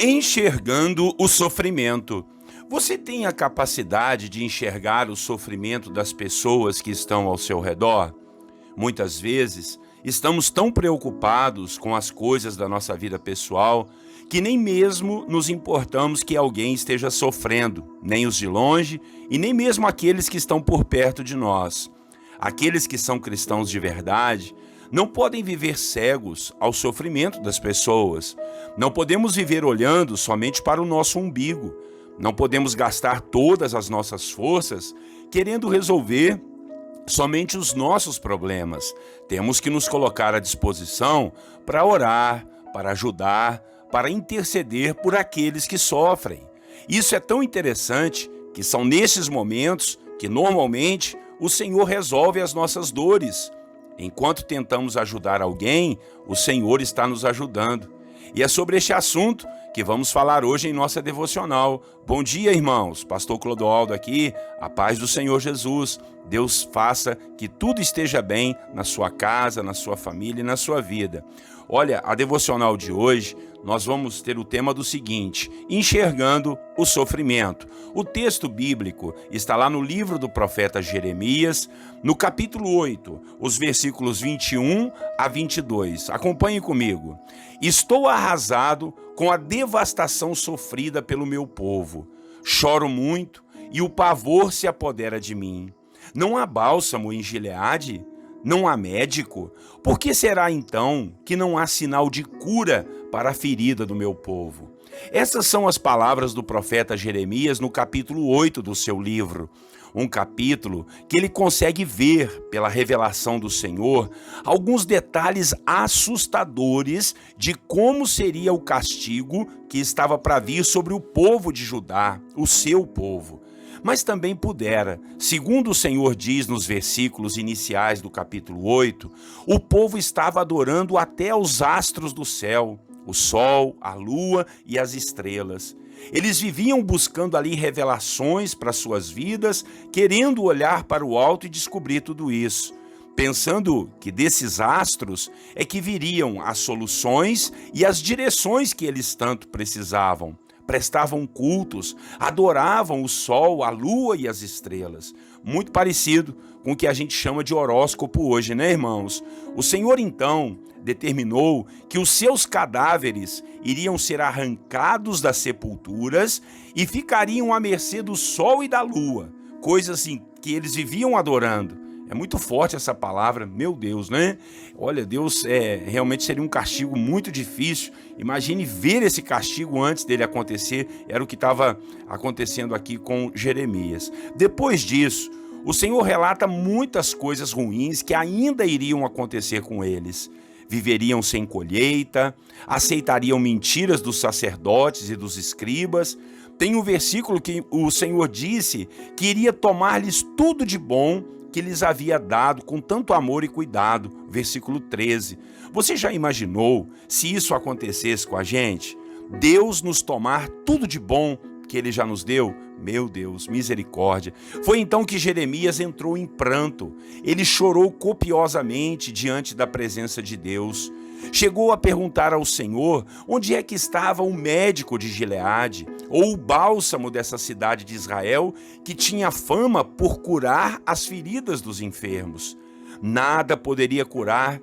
Enxergando o sofrimento. Você tem a capacidade de enxergar o sofrimento das pessoas que estão ao seu redor? Muitas vezes, estamos tão preocupados com as coisas da nossa vida pessoal que nem mesmo nos importamos que alguém esteja sofrendo, nem os de longe e nem mesmo aqueles que estão por perto de nós. Aqueles que são cristãos de verdade não podem viver cegos ao sofrimento das pessoas. Não podemos viver olhando somente para o nosso umbigo. Não podemos gastar todas as nossas forças querendo resolver somente os nossos problemas. Temos que nos colocar à disposição para orar, para ajudar, para interceder por aqueles que sofrem. Isso é tão interessante que são nesses momentos que normalmente o Senhor resolve as nossas dores. Enquanto tentamos ajudar alguém, o Senhor está nos ajudando. E é sobre este assunto que vamos falar hoje em nossa devocional. Bom dia, irmãos. Pastor Clodoaldo aqui. A paz do Senhor Jesus. Deus faça que tudo esteja bem na sua casa, na sua família e na sua vida. Olha, a devocional de hoje, nós vamos ter o tema do seguinte: enxergando o sofrimento. O texto bíblico está lá no livro do profeta Jeremias, no capítulo 8, os versículos 21 a 22. Acompanhe comigo. Estou arrasado com a devastação sofrida pelo meu povo. Choro muito e o pavor se apodera de mim. Não há bálsamo em Gileade? Não há médico? Por que será então que não há sinal de cura para a ferida do meu povo? Essas são as palavras do profeta Jeremias no capítulo 8 do seu livro. Um capítulo que ele consegue ver, pela revelação do Senhor, alguns detalhes assustadores de como seria o castigo que estava para vir sobre o povo de Judá, o seu povo. Mas também pudera, segundo o Senhor diz nos versículos iniciais do capítulo 8, o povo estava adorando até aos astros do céu, o sol, a lua e as estrelas. Eles viviam buscando ali revelações para suas vidas, querendo olhar para o alto e descobrir tudo isso, pensando que desses astros é que viriam as soluções e as direções que eles tanto precisavam. Prestavam cultos, adoravam o sol, a lua e as estrelas. Muito parecido com o que a gente chama de horóscopo hoje, né, irmãos? O Senhor, então, determinou que os seus cadáveres iriam ser arrancados das sepulturas e ficariam à mercê do sol e da lua, coisas assim que eles viviam adorando. É muito forte essa palavra, meu Deus, né? Olha, Deus realmente seria um castigo muito difícil. Imagine ver esse castigo antes dele acontecer, era o que estava acontecendo aqui com Jeremias. Depois disso, o Senhor relata muitas coisas ruins que ainda iriam acontecer com eles. Viveriam sem colheita, aceitariam mentiras dos sacerdotes e dos escribas. Tem um versículo que o Senhor disse que iria tomar-lhes tudo de bom que lhes havia dado com tanto amor e cuidado. Versículo 13. Você já imaginou se isso acontecesse com a gente? Deus nos tomar tudo de bom que Ele já nos deu? Meu Deus, misericórdia. Foi então que Jeremias entrou em pranto. Ele chorou copiosamente diante da presença de Deus. Chegou a perguntar ao Senhor onde é que estava o médico de Gileade, ou o bálsamo dessa cidade de Israel, que tinha fama por curar as feridas dos enfermos. Nada poderia curar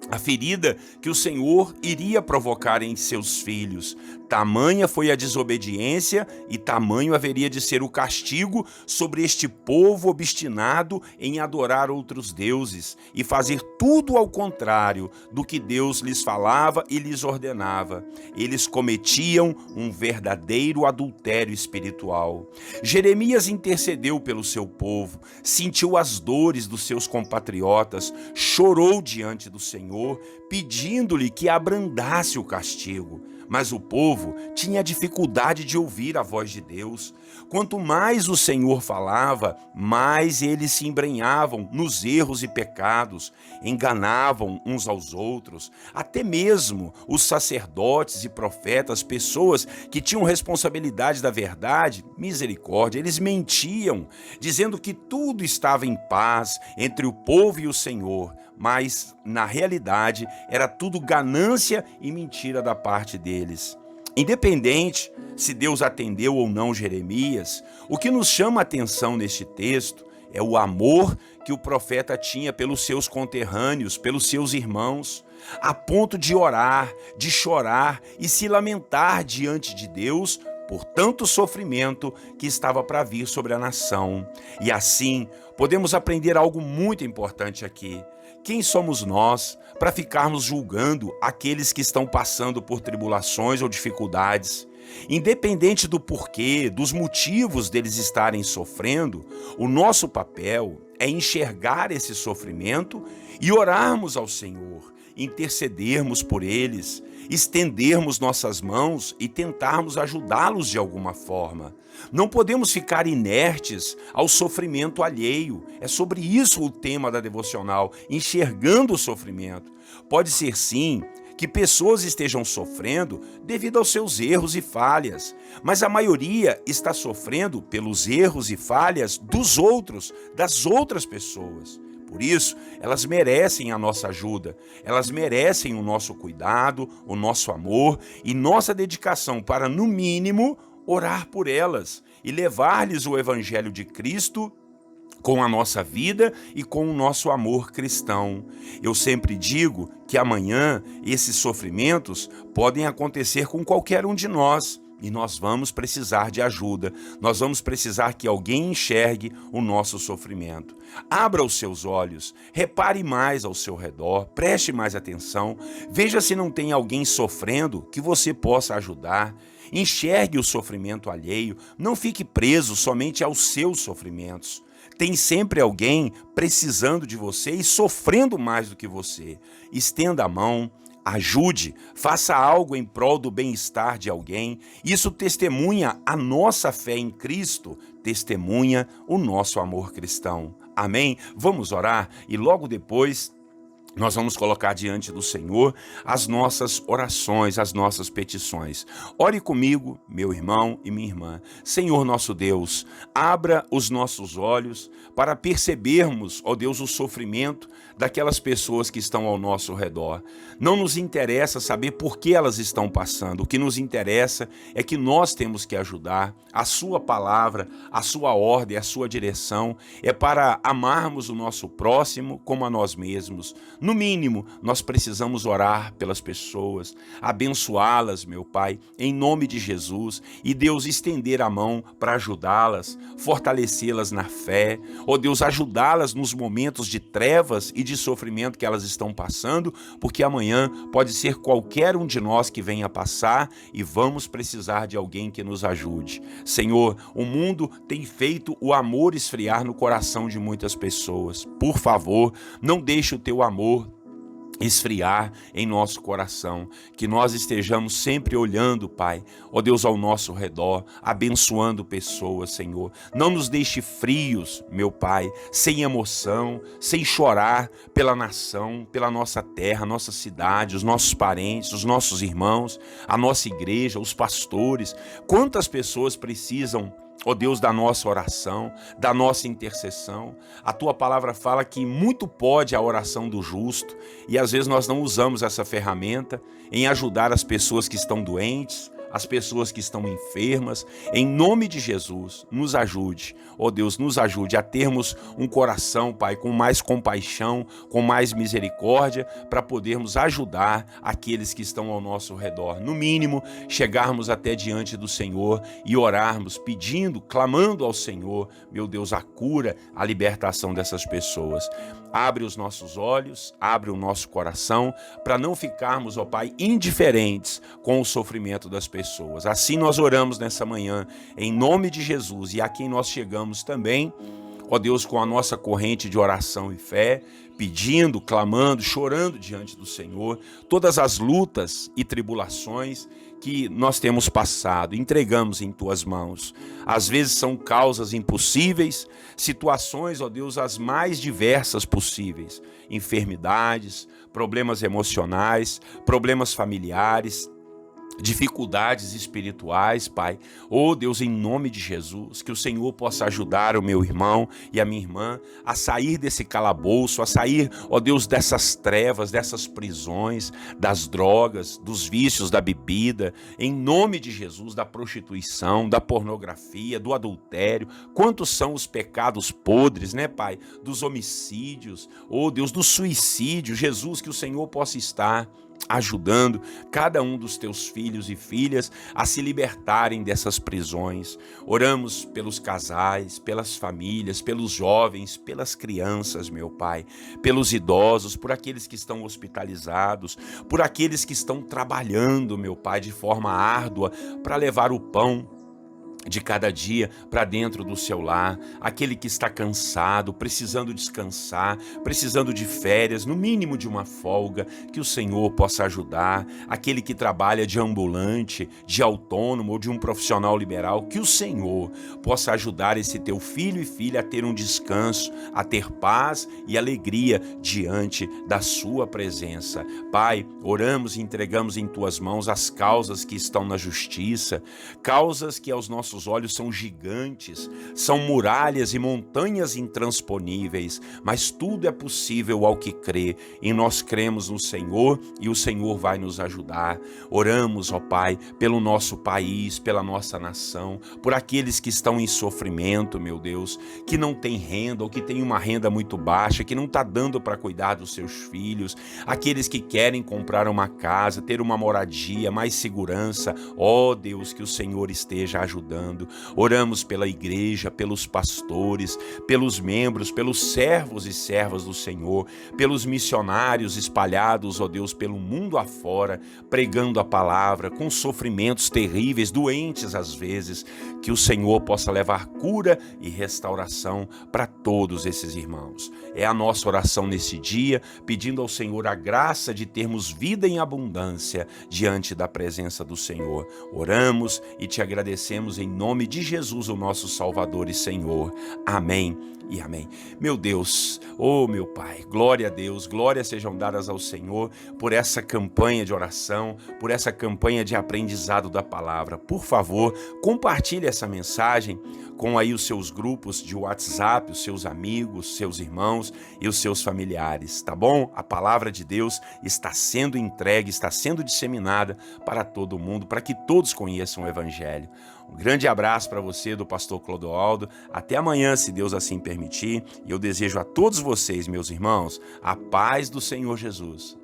a ferida que o Senhor iria provocar em seus filhos. Tamanha foi a desobediência e tamanho haveria de ser o castigo sobre este povo obstinado em adorar outros deuses e fazer tudo ao contrário do que Deus lhes falava e lhes ordenava. Eles cometiam um verdadeiro adultério espiritual. Jeremias intercedeu pelo seu povo, sentiu as dores dos seus compatriotas, chorou diante do Senhor, pedindo-lhe que abrandasse o castigo. Mas o povo tinha dificuldade de ouvir a voz de Deus. Quanto mais o Senhor falava, mais eles se embrenhavam nos erros e pecados, enganavam uns aos outros. Até mesmo os sacerdotes e profetas, pessoas que tinham responsabilidade da verdade, misericórdia, eles mentiam, dizendo que tudo estava em paz entre o povo e o Senhor. Mas, na realidade, era tudo ganância e mentira da parte deles. Independente se Deus atendeu ou não Jeremias, o que nos chama a atenção neste texto é o amor que o profeta tinha pelos seus conterrâneos, pelos seus irmãos, a ponto de orar, de chorar e se lamentar diante de Deus por tanto sofrimento que estava para vir sobre a nação. E assim, podemos aprender algo muito importante aqui. Quem somos nós para ficarmos julgando aqueles que estão passando por tribulações ou dificuldades? Independente do porquê, dos motivos deles estarem sofrendo, o nosso papel é enxergar esse sofrimento e orarmos ao Senhor, intercedermos por eles, estendermos nossas mãos e tentarmos ajudá-los de alguma forma. Não podemos ficar inertes ao sofrimento alheio. É sobre isso o tema da devocional, enxergando o sofrimento. Pode ser sim que pessoas estejam sofrendo devido aos seus erros e falhas, mas a maioria está sofrendo pelos erros e falhas dos outros, das outras pessoas. Por isso, elas merecem a nossa ajuda, elas merecem o nosso cuidado, o nosso amor e nossa dedicação para, no mínimo, orar por elas e levar-lhes o Evangelho de Cristo com a nossa vida e com o nosso amor cristão. Eu sempre digo que amanhã esses sofrimentos podem acontecer com qualquer um de nós. E nós vamos precisar de ajuda, nós vamos precisar que alguém enxergue o nosso sofrimento. Abra os seus olhos, repare mais ao seu redor, preste mais atenção, veja se não tem alguém sofrendo que você possa ajudar. Enxergue o sofrimento alheio, não fique preso somente aos seus sofrimentos. Tem sempre alguém precisando de você e sofrendo mais do que você. Estenda a mão, ajude, faça algo em prol do bem-estar de alguém. Isso testemunha a nossa fé em Cristo, testemunha o nosso amor cristão. Amém? Vamos orar e logo depois nós vamos colocar diante do Senhor as nossas orações, as nossas petições. Ore comigo, meu irmão e minha irmã. Senhor nosso Deus, abra os nossos olhos para percebermos, ó Deus, o sofrimento daquelas pessoas que estão ao nosso redor. Não nos interessa saber por que elas estão passando. O que nos interessa é que nós temos que ajudar. A sua palavra, a sua ordem, a sua direção é para amarmos o nosso próximo como a nós mesmos. No mínimo, nós precisamos orar pelas pessoas, abençoá-las, meu Pai, em nome de Jesus, e Deus estender a mão para ajudá-las, fortalecê-las na fé, ó Deus, ajudá-las nos momentos de trevas e de sofrimento que elas estão passando, porque amanhã pode ser qualquer um de nós que venha passar e vamos precisar de alguém que nos ajude. Senhor, o mundo tem feito o amor esfriar no coração de muitas pessoas. Por favor, não deixe o teu amor esfriar em nosso coração, que nós estejamos sempre olhando, Pai, ó Deus, ao nosso redor, abençoando pessoas, Senhor. Não nos deixe frios, meu Pai, sem emoção, sem chorar pela nação, pela nossa terra, nossa cidade, os nossos parentes, os nossos irmãos, a nossa igreja, os pastores. Quantas pessoas precisam, ó Deus, da nossa oração, da nossa intercessão. A tua palavra fala que muito pode a oração do justo e às vezes nós não usamos essa ferramenta em ajudar as pessoas que estão doentes, as pessoas que estão enfermas. Em nome de Jesus, nos ajude, ó Deus, nos ajude a termos um coração, Pai, com mais compaixão, com mais misericórdia, para podermos ajudar aqueles que estão ao nosso redor. No mínimo, chegarmos até diante do Senhor e orarmos, pedindo, clamando ao Senhor, meu Deus, a cura, a libertação dessas pessoas. Abre os nossos olhos, abre o nosso coração, para não ficarmos, ó Pai, indiferentes com o sofrimento das pessoas. Assim nós oramos nessa manhã, em nome de Jesus, e a quem nós chegamos também, ó Deus, com a nossa corrente de oração e fé, pedindo, clamando, chorando diante do Senhor, todas as lutas e tribulações que nós temos passado, entregamos em tuas mãos. Às vezes são causas impossíveis, situações, ó Deus, as mais diversas possíveis, enfermidades, problemas emocionais, problemas familiares, dificuldades espirituais, Pai. Oh Deus, em nome de Jesus, que o Senhor possa ajudar o meu irmão e a minha irmã a sair desse calabouço, a sair, ó Deus, dessas trevas, dessas prisões, das drogas, dos vícios da bebida, em nome de Jesus, da prostituição, da pornografia, do adultério. Quantos são os pecados podres, né, Pai? Dos homicídios, oh Deus, do suicídio. Jesus, que o Senhor possa estar ajudando cada um dos teus filhos e filhas a se libertarem dessas prisões. Oramos pelos casais, pelas famílias, pelos jovens, pelas crianças, meu Pai, pelos idosos, por aqueles que estão hospitalizados, por aqueles que estão trabalhando, meu Pai, de forma árdua para levar o pão de cada dia para dentro do seu lar, aquele que está cansado, precisando descansar, precisando de férias, no mínimo de uma folga, que o Senhor possa ajudar, aquele que trabalha de ambulante, de autônomo ou de um profissional liberal, que o Senhor possa ajudar esse teu filho e filha a ter um descanso, a ter paz e alegria diante da sua presença. Pai, oramos e entregamos em tuas mãos as causas que estão na justiça, causas que aos nossos olhos são gigantes, são muralhas e montanhas intransponíveis, mas tudo é possível ao que crê, e nós cremos no Senhor e o Senhor vai nos ajudar. Oramos, ó Pai, pelo nosso país, pela nossa nação, por aqueles que estão em sofrimento, meu Deus, que não tem renda ou que tem uma renda muito baixa, que não está dando para cuidar dos seus filhos, aqueles que querem comprar uma casa, ter uma moradia, mais segurança. Ó Deus, que o Senhor esteja ajudando. Oramos pela igreja, pelos pastores, pelos membros, pelos servos e servas do Senhor, pelos missionários espalhados, ó Deus, pelo mundo afora, pregando a palavra, com sofrimentos terríveis, doentes às vezes, que o Senhor possa levar cura e restauração para todos esses irmãos. É a nossa oração nesse dia, pedindo ao Senhor a graça de termos vida em abundância diante da presença do Senhor. Oramos e te agradecemos em nome de Jesus, o nosso Salvador e Senhor. Amém e amém. Meu Deus, oh meu Pai, glória a Deus, glórias sejam dadas ao Senhor por essa campanha de oração, por essa campanha de aprendizado da palavra. Por favor, compartilhe essa mensagem com aí os seus grupos de WhatsApp, os seus amigos, seus irmãos e os seus familiares, tá bom? A palavra de Deus está sendo entregue, está sendo disseminada para todo mundo, para que todos conheçam o Evangelho. Um grande abraço para você do pastor Clodoaldo. Até amanhã, se Deus assim permitir. E eu desejo a todos vocês, meus irmãos, a paz do Senhor Jesus.